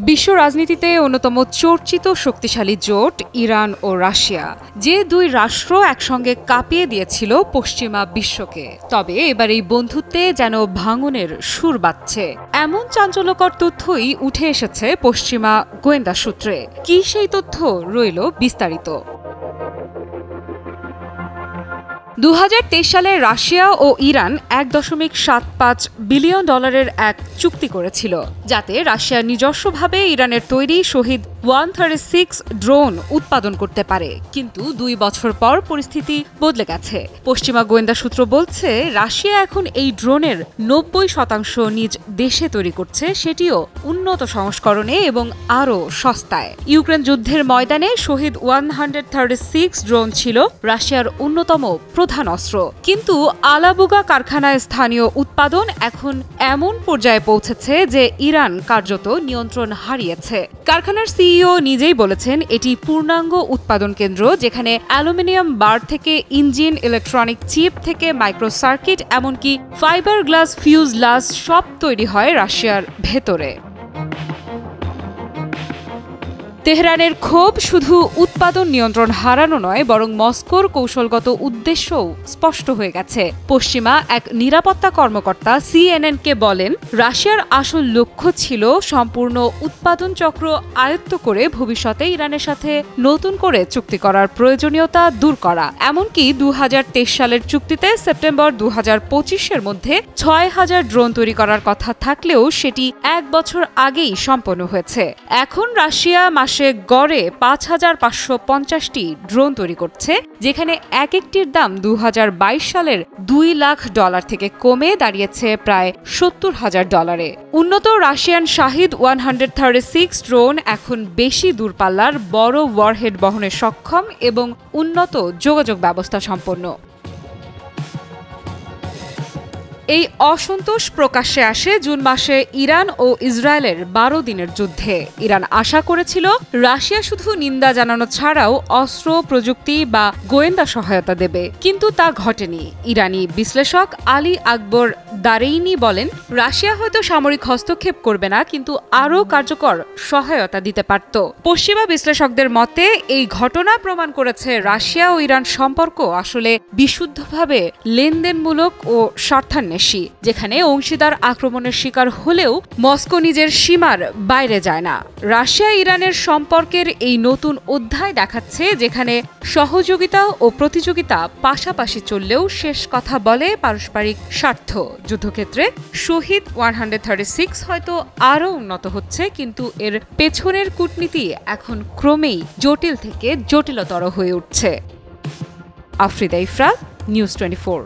বিশ্ব রাজনীতিতে অন্যতম চর্চিত শক্তিশালী জোট ইরান ও রাশিয়া, যে দুই রাষ্ট্র একসঙ্গে কাঁপিয়ে দিয়েছিল পশ্চিমা বিশ্বকে। তবে এবার এই বন্ধুত্বে যেন ভাঙনের সুর বাজছে, এমন চাঞ্চল্যকর তথ্যই উঠে এসেছে পশ্চিমা গোয়েন্দা সূত্রে। কি সেই তথ্য, রইল বিস্তারিত। 2023 সালে রাশিয়া ও ইরান $1.75 বিলিয়ন এক চুক্তি করেছিল, যাতে রাশিয়া নিজস্বভাবে ইরানের তৈরি শহীদ 136 ড্রোন উৎপাদন করতে পারে। কিন্তু 2 বছর পর পরিস্থিতি বদলে গেছে। পশ্চিমা গোয়েন্দা সূত্র বলছে, রাশিয়া এখন এই ড্রোনের 90% নিজ দেশে তৈরি করছে, সেটিও উন্নত সংস্করণে এবং আরও সস্তায়। ইউক্রেন যুদ্ধের ময়দানে শহীদ 136 ড্রোন ছিল রাশিয়ার অন্যতম প্রধান অস্ত্র। কিন্তু আলাবুগা কারখানায় স্থানীয় উৎপাদন এখন এমন পর্যায়ে পৌঁছেছে যে ইরান কার্যত নিয়ন্ত্রণ হারিয়েছে। কারখানার সিইও নিজেই বলেছেন, এটি পূর্ণাঙ্গ উৎপাদন কেন্দ্র, যেখানে অ্যালুমিনিয়াম বার থেকে ইঞ্জিন, ইলেকট্রনিক চিপ থেকে মাইক্রো সার্কিট, এমনকি ফাইবার গ্লাস, ফিউজলাস সব তৈরি হয় রাশিয়ার ভেতরে। তেহরানের ক্ষোভ শুধু উৎপাদন নিয়ন্ত্রণ হারানো নয়, বরং মস্কোর কৌশলগত উদ্দেশ্যও স্পষ্ট হয়ে গেছে। পশ্চিমা এক নিরাপত্তা কর্মকর্তা সিএনএনকে বলেন, রাশিয়ার আসল লক্ষ্য ছিল সম্পূর্ণ উৎপাদন চক্র আয়ত্ত করে ভবিষ্যতে ইরানের সাথে নতুন করে চুক্তি করার প্রয়োজনীয়তা দূর করা। এমনকি 2023 সালের চুক্তিতে সেপ্টেম্বর 2025-এর মধ্যে 6000 ড্রোন তৈরি করার কথা থাকলেও সেটি 1 বছর আগেই সম্পন্ন হয়েছে। এখন রাশিয়া মাসে গড়ে 5550টি ড্রোন তৈরি করছে, যেখানে এক একটির দাম 2022 সালের $2 লাখ থেকে কমে দাঁড়িয়েছে প্রায় $70,000। উন্নত রাশিয়ান শাহিদ 136 ড্রোন এখন বেশি দূরপাল্লার বড় ওয়ারহেড বহনে সক্ষম এবং উন্নত যোগাযোগ ব্যবস্থা সম্পন্ন। এই অসন্তোষ প্রকাশ্যে আসে জুন মাসে ইরান ও ইসরায়েলের 12 দিনের যুদ্ধে। ইরান আশা করেছিল রাশিয়া শুধু নিন্দা জানানো ছাড়াও অস্ত্র, প্রযুক্তি বা গোয়েন্দা সহায়তা দেবে, কিন্তু তা ঘটেনি। ইরানি বিশ্লেষক আলী আকবর দারেইনি বলেন, রাশিয়া হয়তো সামরিক হস্তক্ষেপ করবে না, কিন্তু আরও কার্যকর সহায়তা দিতে পারত। পশ্চিমা বিশ্লেষকদের মতে এই ঘটনা প্রমাণ করেছে রাশিয়া ও ইরান সম্পর্ক আসলে বিশুদ্ধভাবে লেনদেনমূলক ও স্বার্থান্বেষী, যেখানে অংশীদার আক্রমণের শিকার হলেও মস্কো নিজের সীমার বাইরে যায় না। রাশিয়া ইরানের সম্পর্কের এই নতুন অধ্যায় দেখাচ্ছে, যেখানে সহযোগিতা ও প্রতিযোগিতা পাশাপাশি চললেও শেষ কথা বলে পারস্পরিক স্বার্থ। যুদ্ধক্ষেত্রে শহীদ 136 হয়তো আরও উন্নত হচ্ছে, কিন্তু এর পেছনের কূটনীতি এখন ক্রমেই জটিল থেকে জটিলতর হয়ে উঠছে। আফ্রিদা ইফরাত, নিউজ 24।